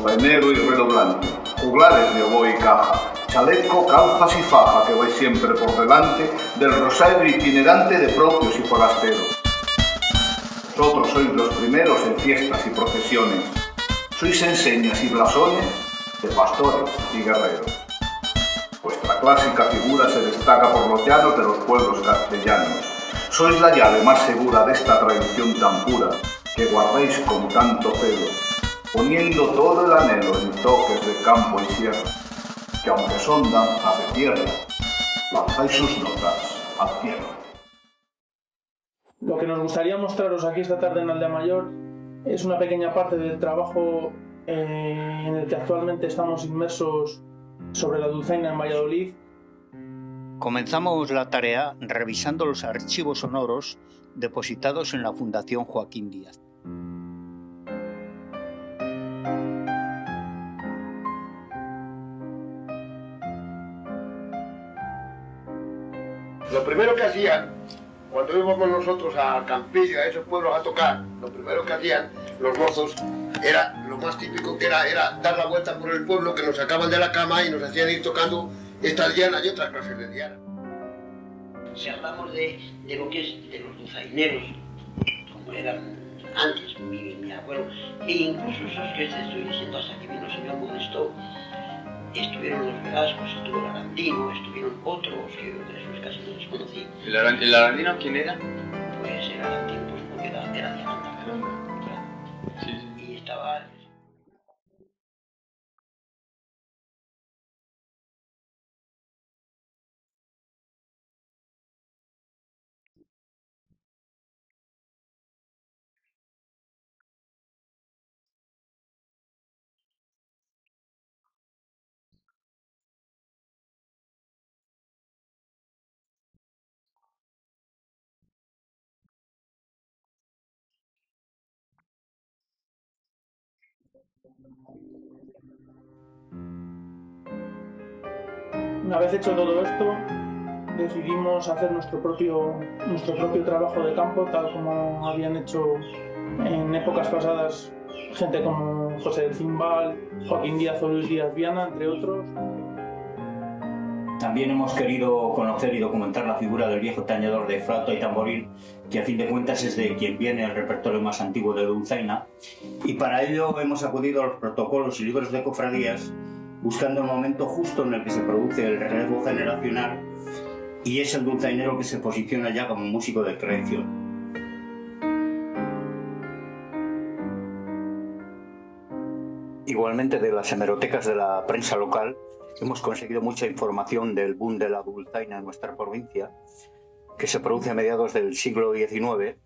dulzainero y redoblante, juglares de oboe y caja, chaleco, calzas y faja que vais siempre por delante del rosario itinerante de propios y forasteros. Vosotros sois los primeros en fiestas y procesiones, sois enseñas y blasones de pastores y guerreros. Vuestra clásica figura se destaca por los llanos de los pueblos castellanos. Sois la llave más segura de esta tradición tan pura que guardáis con tanto celo, poniendo todo el anhelo en toques de campo y sierra, que aunque son danzas de tierra, lanzáis sus notas al cielo. Lo que nos gustaría mostraros aquí esta tarde en Aldea Mayor es una pequeña parte del trabajo en el que actualmente estamos inmersos sobre la dulzaina en Valladolid. Comenzamos la tarea revisando los archivos sonoros depositados en la Fundación Joaquín Díaz. Lo primero que hacían, cuando íbamos nosotros a Campillo, a esos pueblos a tocar, lo primero que hacían los mozos era, lo más típico que era dar la vuelta por el pueblo, que nos sacaban de la cama y nos hacían ir tocando estas dianas y otras clases de dianas. Si hablamos de lo que es de los dulzaineros, como eran antes mi abuelo, e incluso esos que te estoy diciendo hasta que vino el señor Modesto, estuvieron los Velascos, estuvo el Arandino, estuvieron otros que de esos casi no los conocí. ¿El Arandino quién era? Pues el Arandino, pues porque era de Aranda, claro. Sí, sí. Y estaba... Una vez hecho todo esto, decidimos hacer nuestro propio trabajo de campo, tal como habían hecho en épocas pasadas gente como José del Cimbal, Joaquín Díaz o Luis Díaz Viana, entre otros. También hemos querido conocer y documentar la figura del viejo tañedor de flauta y tamboril, que a fin de cuentas es de quien viene el repertorio más antiguo de dulzaina, y para ello hemos acudido a los protocolos y libros de cofradías, buscando el momento justo en el que se produce el relevo generacional, y es el dulzainero que se posiciona ya como músico de creación. Igualmente, de las hemerotecas de la prensa local hemos conseguido mucha información del boom de la dulzaina en nuestra provincia, que se produce a mediados del siglo XIX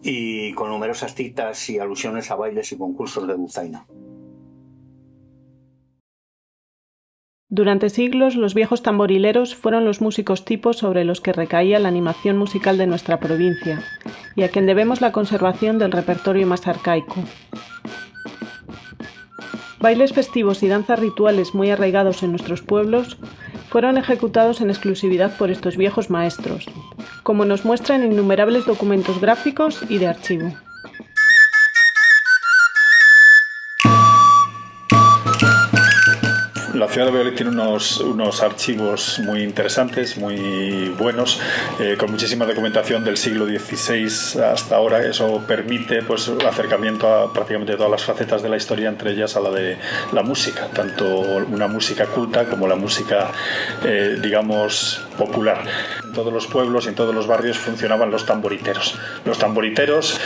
y con numerosas citas y alusiones a bailes y concursos de dulzaina. Durante siglos, los viejos tamborileros fueron los músicos tipos sobre los que recaía la animación musical de nuestra provincia y a quien debemos la conservación del repertorio más arcaico. Bailes festivos y danzas rituales muy arraigados en nuestros pueblos fueron ejecutados en exclusividad por estos viejos maestros, como nos muestran innumerables documentos gráficos y de archivo. La ciudad de Valladolid tiene unos archivos muy interesantes, muy buenos, con muchísima documentación del siglo XVI hasta ahora. Eso permite pues, el acercamiento a prácticamente todas las facetas de la historia, entre ellas a la de la música, tanto una música culta como la música, digamos, popular. En todos los pueblos y en todos los barrios funcionaban los tamboriteros. Los tamboriteros,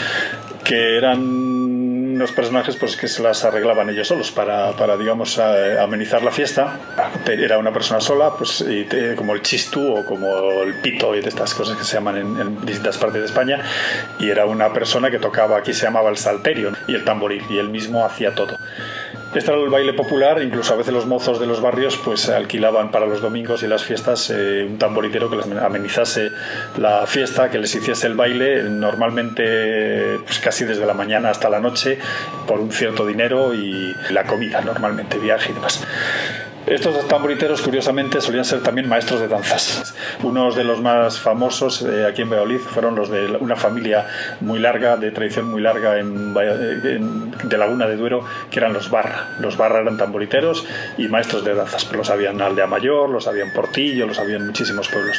que eran unos personajes pues, que se las arreglaban ellos solos para digamos, amenizar la fiesta. Era una persona sola, pues, como el chistú o como el pito y de estas cosas que se llaman en distintas partes de España, y era una persona que tocaba, aquí se llamaba el salterio, y el tamboril, y él mismo hacía todo. Este era el baile popular, incluso a veces los mozos de los barrios pues alquilaban para los domingos y las fiestas un tamboritero que les amenizase la fiesta, que les hiciese el baile, normalmente pues casi desde la mañana hasta la noche, por un cierto dinero y la comida, normalmente, viaje y demás. Estos tamboriteros, curiosamente, solían ser también maestros de danzas. Unos de los más famosos aquí en Valladolid fueron los de una familia muy larga, de tradición muy larga de Laguna de Duero, que eran los Barra. Los Barra eran tamboriteros y maestros de danzas, pero los había en Aldea Mayor, los había en Portillo, los había en muchísimos pueblos.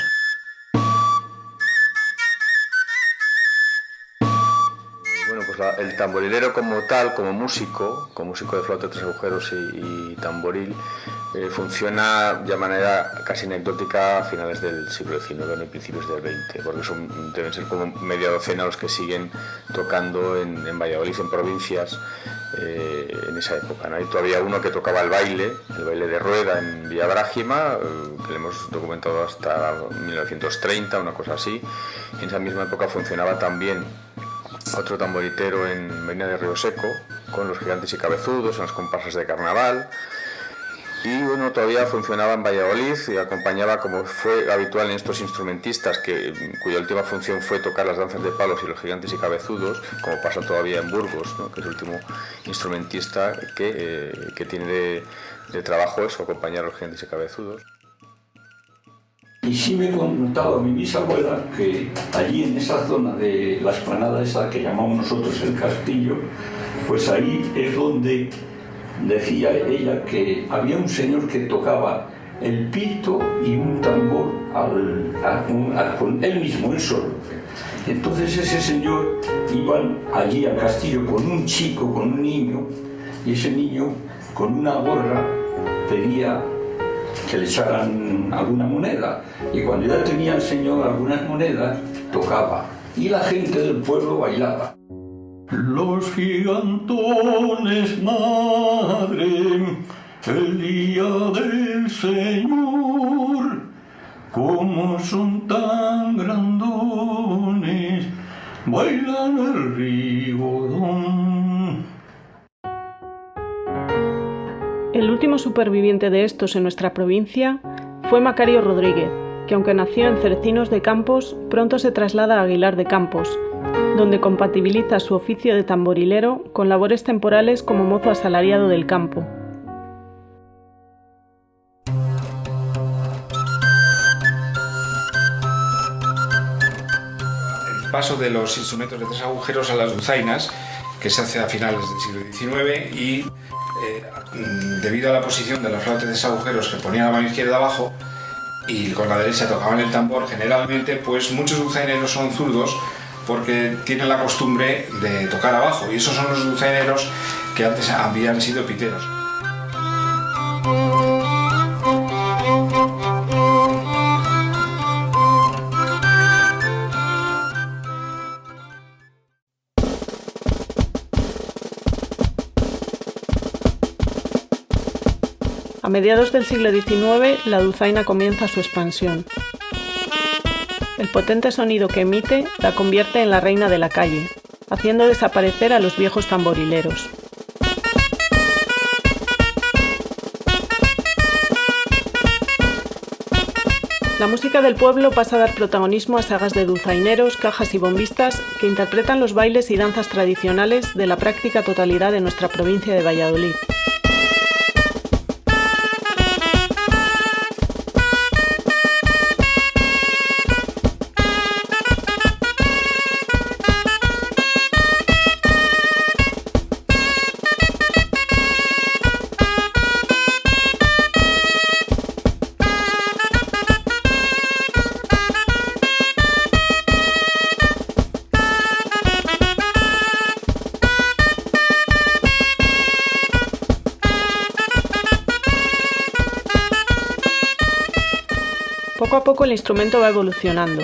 El tamborilero como tal, como músico de flauta de tres agujeros y tamboril, funciona de manera casi anecdótica a finales del siglo XIX y principios del XX, porque deben ser como media docena los que siguen tocando en Valladolid, en provincias, en esa época, ¿no? Hay todavía uno que tocaba el baile de rueda en Villabrágima, que le hemos documentado hasta 1930, una cosa así. En esa misma época funcionaba también otro tamboritero en Medina de Río Seco, con los gigantes y cabezudos, en las comparsas de carnaval. Y uno todavía funcionaba en Valladolid y acompañaba, como fue habitual en estos instrumentistas, cuya última función fue tocar las danzas de palos y los gigantes y cabezudos, como pasa todavía en Burgos, ¿no? Que es el último instrumentista que tiene de trabajo eso, acompañar a los gigantes y cabezudos. Y sí me contaba mi bisabuela que allí en esa zona de la explanada esa que llamamos nosotros el castillo, pues ahí es donde decía ella que había un señor que tocaba el pito y un tambor con él mismo, él solo. Entonces ese señor iba allí al castillo con un chico, con un niño, y ese niño con una gorra pedía que le echaran alguna moneda, y cuando ya tenía el señor algunas monedas, tocaba, y la gente del pueblo bailaba. Los gigantones, madre, el día del Señor, como son tan grandones, bailan el rigodón. El último superviviente de estos en nuestra provincia fue Macario Rodríguez, que aunque nació en Cercinos de Campos, pronto se traslada a Aguilar de Campos, donde compatibiliza su oficio de tamborilero con labores temporales como mozo asalariado del campo. El paso de los instrumentos de tres agujeros a las dulzainas, que se hace a finales del siglo XIX, y debido a la posición de la flauta de tres agujeros, que ponía la mano izquierda abajo y con la derecha tocaban el tambor, generalmente pues muchos dulzaineros son zurdos porque tienen la costumbre de tocar abajo, y esos son los dulzaineros que antes habían sido piteros. A mediados del siglo XIX, la dulzaina comienza su expansión. El potente sonido que emite la convierte en la reina de la calle, haciendo desaparecer a los viejos tamborileros. La música del pueblo pasa a dar protagonismo a sagas de dulzaineros, cajas y bombistas que interpretan los bailes y danzas tradicionales de la práctica totalidad de nuestra provincia de Valladolid. Poco a poco el instrumento va evolucionando,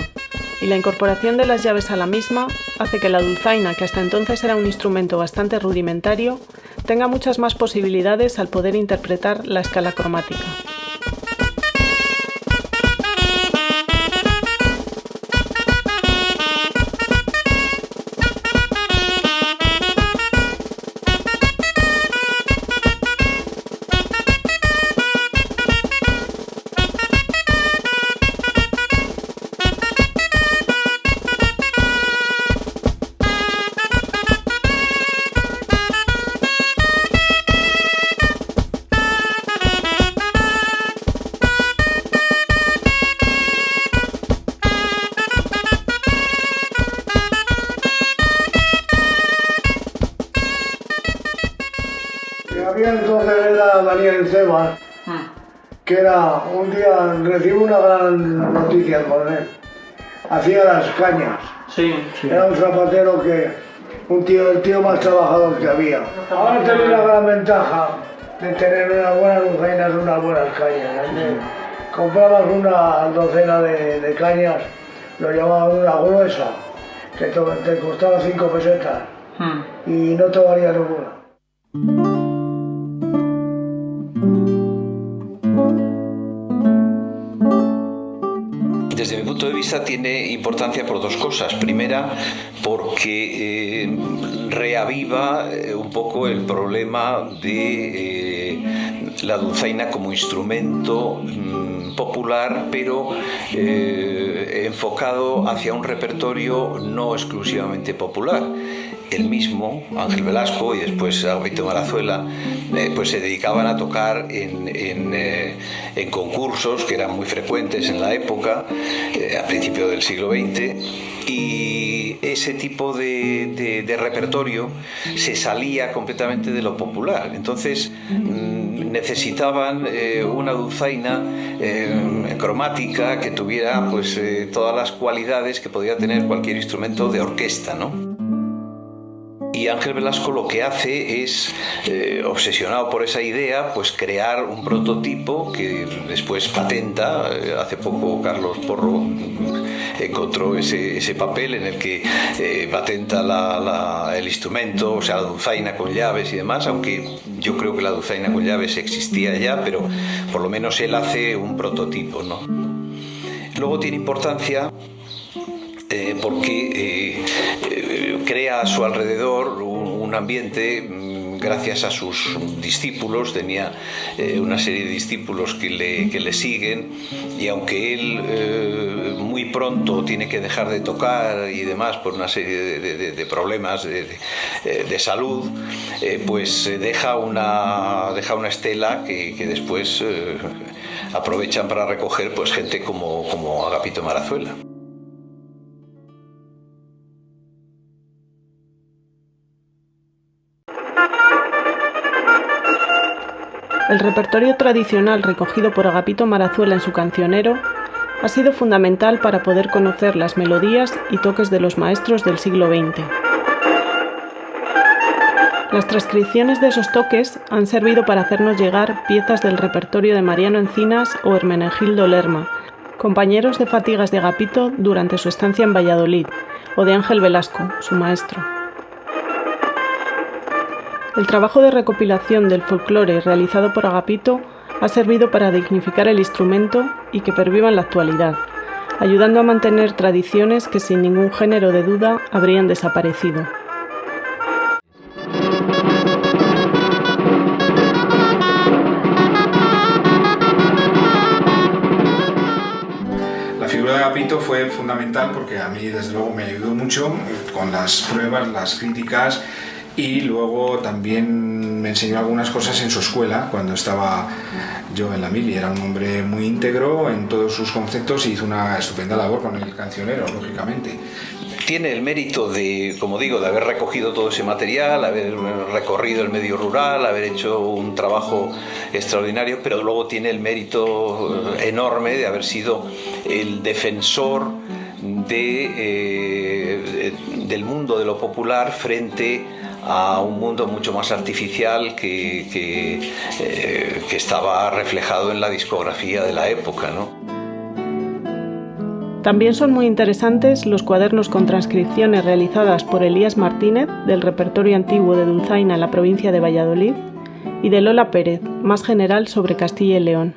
y la incorporación de las llaves a la misma hace que la dulzaina, que hasta entonces era un instrumento bastante rudimentario, tenga muchas más posibilidades al poder interpretar la escala cromática. había entonces era Daniel Esteban, que era un día recibo una gran noticia con él. Hacía las cañas. Sí. Era un zapatero que el tío más trabajador que había. Ahora tenía la gran ventaja de tener unas buenas dulzainas, unas buenas cañas. Comprabas una docena de cañas, lo llamaban una gruesa, que te costaba 5 pesetas y no te valía ninguna. Desde mi punto de vista tiene importancia por dos cosas. Primera, porque reaviva un poco el problema de la dulzaina como instrumento popular, pero enfocado hacia un repertorio no exclusivamente popular. El mismo, Ángel Velasco y después Agapito Marazuela, pues se dedicaban a tocar en concursos que eran muy frecuentes en la época, a principios del siglo XX, y ese tipo de repertorio se salía completamente de lo popular. Entonces necesitaban una dulzaina cromática que tuviera pues todas las cualidades que podía tener cualquier instrumento de orquesta, ¿no? Y Ángel Velasco lo que hace es, obsesionado por esa idea, pues crear un prototipo que después patenta. Hace poco Carlos Porro encontró ese papel en el que patenta el instrumento, o sea, la dulzaina con llaves y demás, aunque yo creo que la dulzaina con llaves existía ya, pero por lo menos él hace un prototipo, ¿no? Luego tiene importancia porque crea a su alrededor un ambiente, gracias a sus discípulos. Tenía una serie de discípulos que le siguen, y aunque él muy pronto tiene que dejar de tocar y demás por una serie de problemas de salud, pues deja una estela que después aprovechan para recoger pues gente como Agapito Marazuela. El repertorio tradicional recogido por Agapito Marazuela en su cancionero ha sido fundamental para poder conocer las melodías y toques de los maestros del siglo XX. Las transcripciones de esos toques han servido para hacernos llegar piezas del repertorio de Mariano Encinas o Hermenegildo Lerma, compañeros de fatigas de Agapito durante su estancia en Valladolid, o de Ángel Velasco, su maestro. El trabajo de recopilación del folclore realizado por Agapito ha servido para dignificar el instrumento y que perviva en la actualidad, ayudando a mantener tradiciones que sin ningún género de duda habrían desaparecido. La figura de Agapito fue fundamental porque a mí desde luego me ayudó mucho con las pruebas, las críticas, y luego también me enseñó algunas cosas en su escuela cuando estaba yo en la mili. Era un hombre muy íntegro en todos sus conceptos y hizo una estupenda labor con el cancionero, lógicamente. Tiene el mérito de, como digo, de haber recogido todo ese material, haber recorrido el medio rural, haber hecho un trabajo extraordinario, pero luego tiene el mérito enorme de haber sido el defensor del mundo de lo popular frente a un mundo mucho más artificial que estaba reflejado en la discografía de la época, ¿no? También son muy interesantes los cuadernos con transcripciones realizadas por Elías Martínez del repertorio antiguo de dulzaina en la provincia de Valladolid y de Lola Pérez, más general sobre Castilla y León.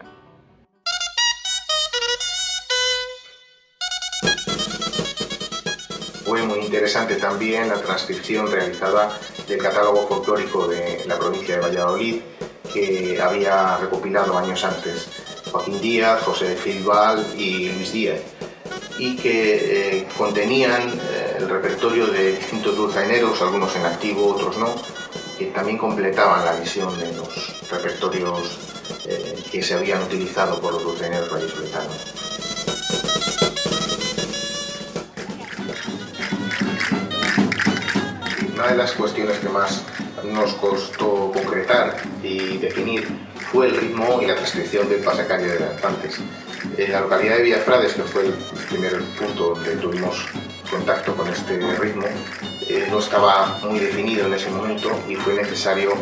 Fue muy interesante también la transcripción realizada del catálogo folclórico de la provincia de Valladolid, que había recopilado años antes Joaquín Díaz, José de Filbal y Luis Díaz, y que contenían el repertorio de distintos dulzaineros, algunos en activo, otros no, que también completaban la visión de los repertorios que se habían utilizado por los dulzaineros vallisoletanos. Una de las cuestiones que más nos costó concretar y definir fue el ritmo y la transcripción del pasacalle de danzantes. En la localidad de Villafrades, que fue el primer punto donde tuvimos contacto con este ritmo, no estaba muy definido en ese momento y fue necesario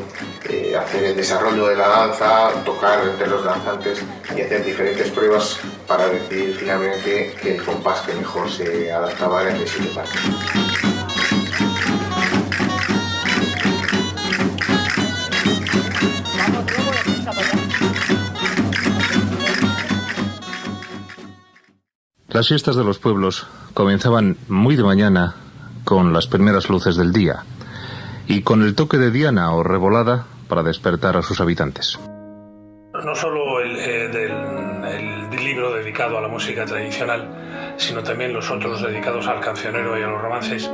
hacer el desarrollo de la danza, tocar entre los danzantes y hacer diferentes pruebas para decidir finalmente que el compás que mejor se adaptaba era el de 7 partes. Las fiestas de los pueblos comenzaban muy de mañana con las primeras luces del día y con el toque de diana o revolada para despertar a sus habitantes. No solo el libro dedicado a la música tradicional, sino también los otros dedicados al cancionero y a los romances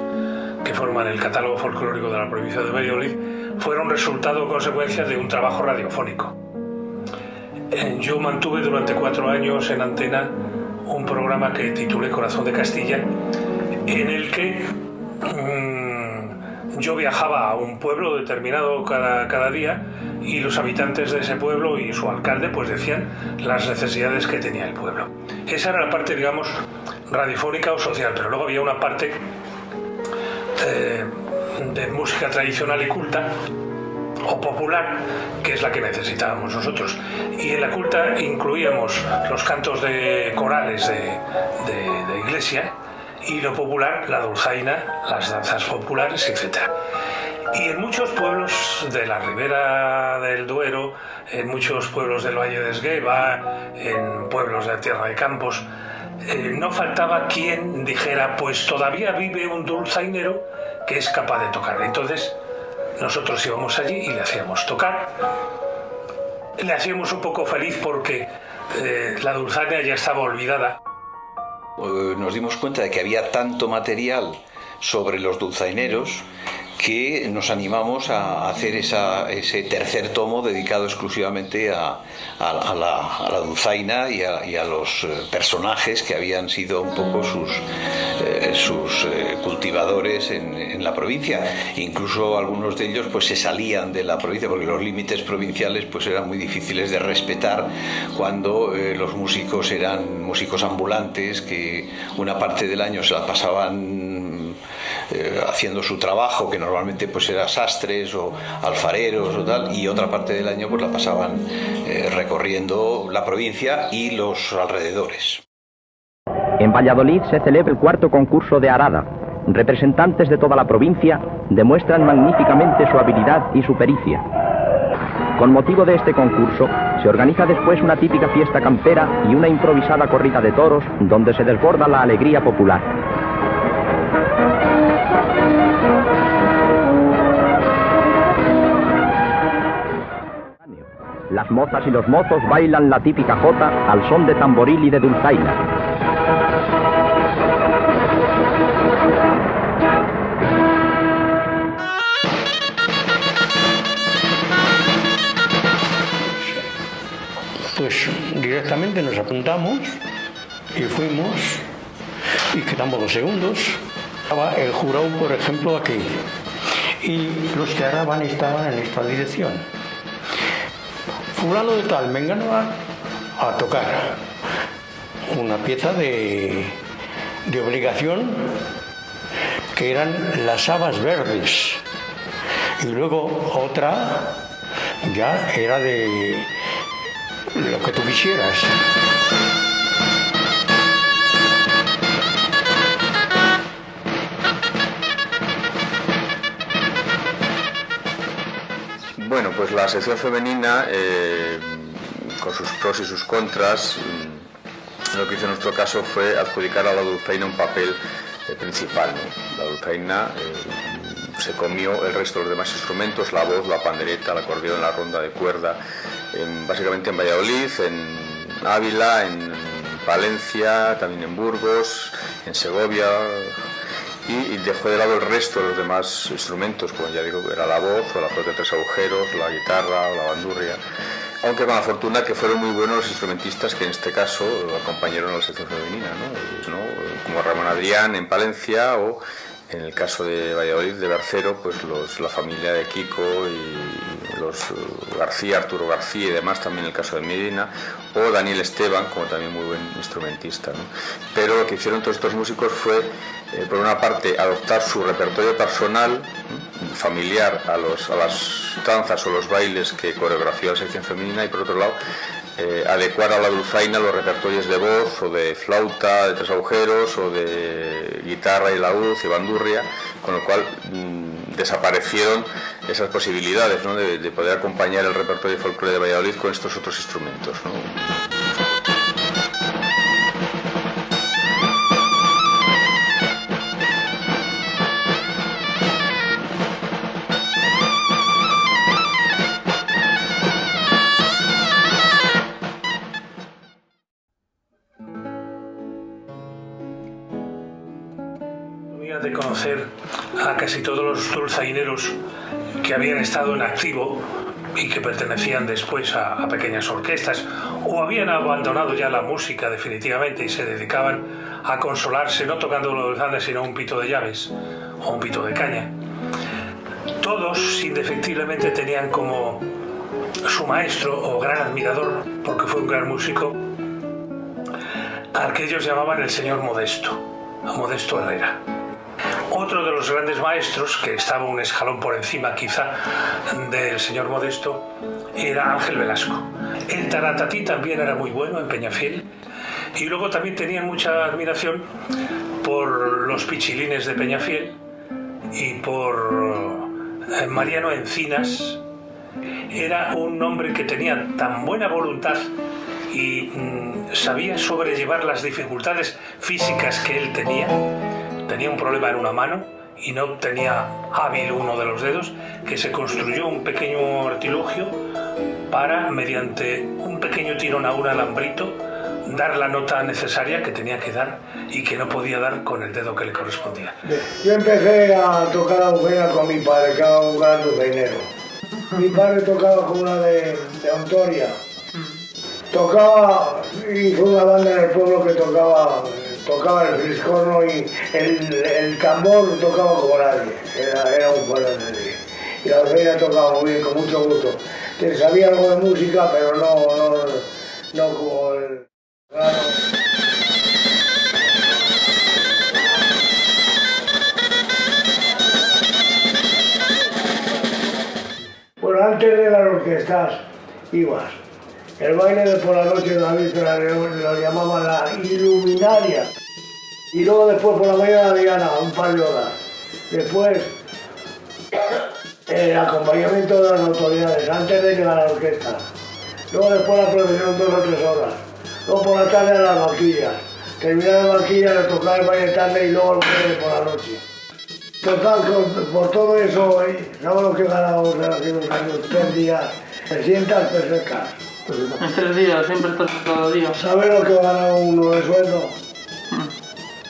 que forman el catálogo folclórico de la provincia de Valladolid fueron resultado o consecuencia de un trabajo radiofónico. Yo mantuve durante 4 años en antena un programa que titulé Corazón de Castilla, en el que yo viajaba a un pueblo determinado cada día y los habitantes de ese pueblo y su alcalde pues decían las necesidades que tenía el pueblo. Esa era la parte, digamos, radiofónica o social, pero luego había una parte de música tradicional y culta o popular, que es la que necesitábamos nosotros. Y en la culta incluíamos los cantos de corales de iglesia y lo popular, la dulzaina, las danzas populares, etc. Y en muchos pueblos de la Ribera del Duero, en muchos pueblos del Valle de Esgueva, en pueblos de Tierra de Campos, no faltaba quien dijera, pues todavía vive un dulzainero que es capaz de tocar. Entonces nosotros íbamos allí y le hacíamos tocar. Le hacíamos un poco feliz porque la dulzaina ya estaba olvidada. Nos dimos cuenta de que había tanto material sobre los dulzaineros que nos animamos a hacer ese tercer tomo dedicado exclusivamente a la dulzaina y a los personajes que habían sido un poco sus cultivadores en la provincia. Incluso algunos de ellos pues se salían de la provincia porque los límites provinciales pues eran muy difíciles de respetar cuando los músicos eran músicos ambulantes que una parte del año se la pasaban haciendo su trabajo, que normalmente pues era sastres o alfareros o tal, y otra parte del año pues la pasaban recorriendo la provincia y los alrededores. En Valladolid se celebra el 4º concurso de arada. Representantes de toda la provincia demuestran magníficamente su habilidad y su pericia. Con motivo de este concurso, se organiza después una típica fiesta campera y una improvisada corrida de toros donde se desborda la alegría popular. Las mozas y los mozos bailan la típica jota al son de tamboril y de dulzaina. Pues directamente nos apuntamos y fuimos y quedamos los segundos. Estaba el jurado, por ejemplo, aquí y los que araban estaban en esta dirección. Fulano de tal, vengan a tocar una pieza de obligación que eran las habas verdes y luego otra ya era de lo que tú quisieras. Bueno, pues la sección femenina, con sus pros y sus contras, lo que hizo en nuestro caso fue adjudicar a la dulzaina un papel principal, ¿no? La dulzaina se comió el resto de los demás instrumentos, la voz, la pandereta, el acordeón, la ronda de cuerda, básicamente en Valladolid, en Ávila, en Palencia, también en Burgos, en Segovia, y dejó de lado el resto de los demás instrumentos, como ya digo, era la voz o la flauta de 3 agujeros, la guitarra o la bandurria, aunque con la fortuna que fueron muy buenos los instrumentistas que en este caso acompañaron a la sección femenina, ¿no? Como Ramón Adrián en Palencia o En el caso de Valladolid, de Bercero, pues la familia de Kiko y los García, Arturo García y demás, también en el caso de Medina, o Daniel Esteban, como también muy buen instrumentista, ¿no? Pero lo que hicieron todos estos músicos fue, por una parte, adoptar su repertorio personal, familiar, a las danzas o los bailes que coreografió la sección femenina, y por otro lado, adecuar a la dulzaina los repertorios de voz o de flauta de tres agujeros o de guitarra y laúd y bandurria, con lo cual desaparecieron esas posibilidades, ¿no?, de poder acompañar el repertorio de folclore de Valladolid con estos otros instrumentos, ¿no? De conocer a casi todos los dulzaineros que habían estado en activo y que pertenecían después a pequeñas orquestas o habían abandonado ya la música definitivamente y se dedicaban a consolarse no tocando los dulzaines sino un pito de llaves o un pito de caña. Todos indefectiblemente tenían como su maestro o gran admirador, porque fue un gran músico, al que ellos llamaban el señor Modesto, a Modesto Herrera. Otro de los grandes maestros, que estaba un escalón por encima quizá del señor Modesto, era Ángel Velasco. El taratatí también era muy bueno en Peñafiel, y luego también tenían mucha admiración por los pichilines de Peñafiel y por Mariano Encinas. Era un hombre que tenía tan buena voluntad y sabía sobrellevar las dificultades físicas que él tenía. Tenía un problema en una mano y no tenía hábil uno de los dedos, que se construyó un pequeño artilugio para, mediante un pequeño tirón a un alambrito, dar la nota necesaria que tenía que dar y que no podía dar con el dedo que le correspondía. Yo empecé a tocar la bujera con mi padre, que era un gran dulzainero. Mi padre tocaba con una de Ontoria. Tocaba, hizo una banda en el pueblo que tocaba el fliscorno y el tambor tocaba como nadie, era un buen nadie. Y la dulzaina tocaba muy bien, con mucho gusto. Sabía algo de música, pero no como el... Claro. Bueno, antes de las orquestas ibas. El baile de por la noche de la víspera lo llamaban la iluminaria. Y luego después por la mañana la diana, un par de horas. Después el acompañamiento de las autoridades, antes de llegar a la orquesta. Luego después la procesión 2 o 3 horas. Luego por la tarde a las vaquillas. Terminar la vaquilla, le tocaba el baile tarde y luego el baile por la noche. Total, por todo eso, ¿sabes lo que he ganado hace unos años? 3 días, 300 pesetas. En 3 días, siempre estás cada día. ¿Sabes lo que va a ganar uno de sueldo?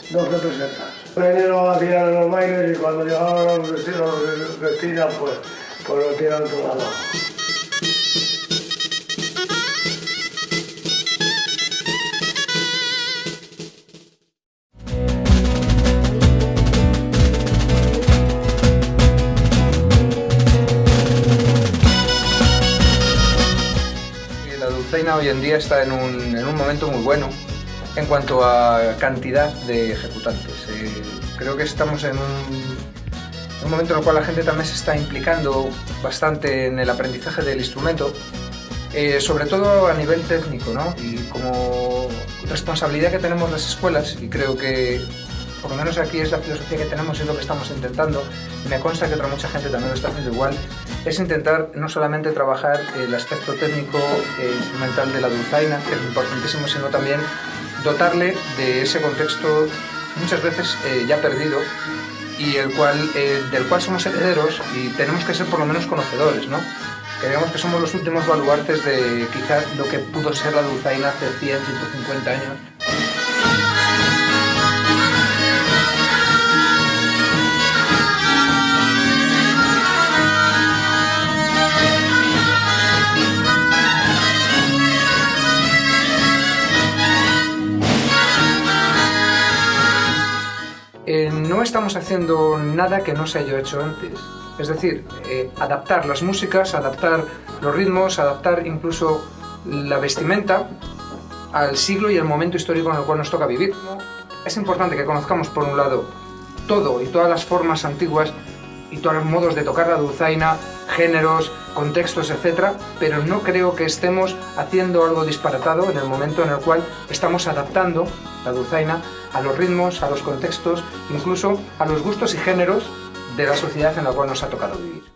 12 pesetas. En enero hacían los bailes y cuando llegaban los vestidos, pues lo tiran todo abajo. Hoy en día está en un momento muy bueno en cuanto a cantidad de ejecutantes. Creo que estamos en un momento en el cual la gente también se está implicando bastante en el aprendizaje del instrumento, sobre todo a nivel técnico, ¿no? Y como responsabilidad que tenemos las escuelas, y creo que por lo menos aquí es la filosofía que tenemos y es lo que estamos intentando, y me consta que otra mucha gente también lo está haciendo igual, es intentar no solamente trabajar el aspecto técnico e instrumental de la dulzaina, que es importantísimo, sino también dotarle de ese contexto muchas veces ya perdido y del cual somos herederos y tenemos que ser por lo menos conocedores, ¿no? Que digamos que somos los últimos baluartes de quizá lo que pudo ser la dulzaina hace 100, 150 años. No estamos haciendo nada que no se haya hecho antes. Es decir, adaptar las músicas, adaptar los ritmos, adaptar incluso la vestimenta al siglo y al momento histórico en el cual nos toca vivir. Es importante que conozcamos, por un lado, todo y todas las formas antiguas y todos los modos de tocar la dulzaina, géneros, contextos, etc., pero no creo que estemos haciendo algo disparatado en el momento en el cual estamos adaptando la dulzaina a los ritmos, a los contextos, incluso a los gustos y géneros de la sociedad en la cual nos ha tocado vivir.